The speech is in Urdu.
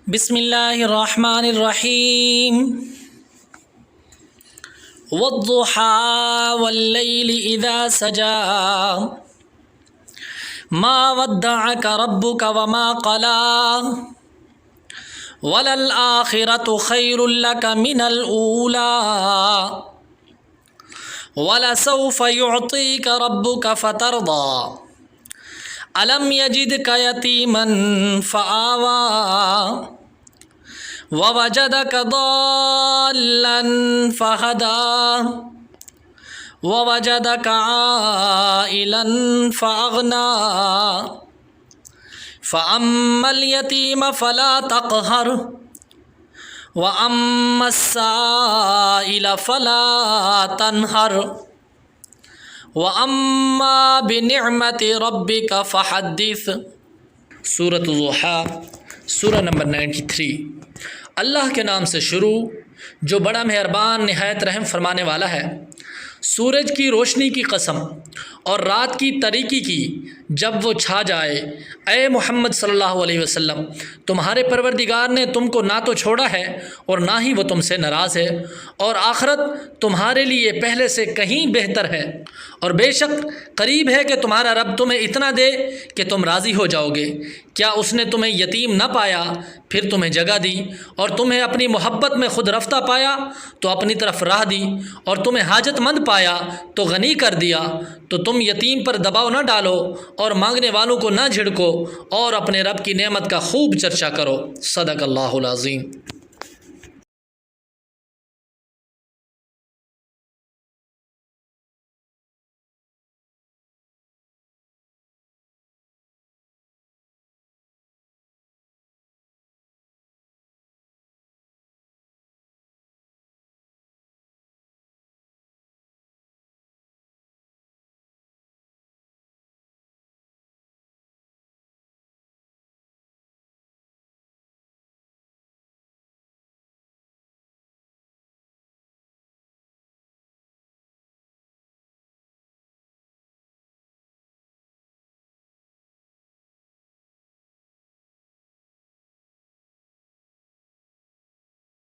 بسم اللہ الرحمن الرحیم والضحى واللیل اذا سجا ما ودعك ربك وما قلى وللآخرة خير لك من الأولى ولسوف يعطيك ربك فترضى ألم يجدك يتيما فآوى ووجدك ضالا فهدى ووجدك عائلا فأغنى فأما اليتيم فلا تقهر وأما السائل فلا تنهر وَأَمَّا بِنِعْمَةِ رَبِّكَ فَحَدِّثْ۔ سورۃ الضحیٰ، سورہ نمبر 93۔ اللہ کے نام سے شروع جو بڑا مہربان نہایت رحم فرمانے والا ہے۔ سورج کی روشنی کی قسم اور رات کی تاریکی کی جب وہ چھا جائے، اے محمد صلی اللہ علیہ وسلم، تمہارے پروردگار نے تم کو نہ تو چھوڑا ہے اور نہ ہی وہ تم سے ناراض ہے، اور آخرت تمہارے لیے پہلے سے کہیں بہتر ہے، اور بے شک قریب ہے کہ تمہارا رب تمہیں اتنا دے کہ تم راضی ہو جاؤ گے۔ کیا اس نے تمہیں یتیم نہ پایا پھر تمہیں جگہ دی، اور تمہیں اپنی محبت میں خود رفتہ پایا تو اپنی طرف راہ دی، اور تمہیں حاجت مند پایا تو غنی کر دیا، تو تم یتیم پر دباؤ نہ ڈالو اور مانگنے والوں کو نہ جھڑکو، اور اپنے رب کی نعمت کا خوب چرچا کرو۔ صدق اللہ العظیم۔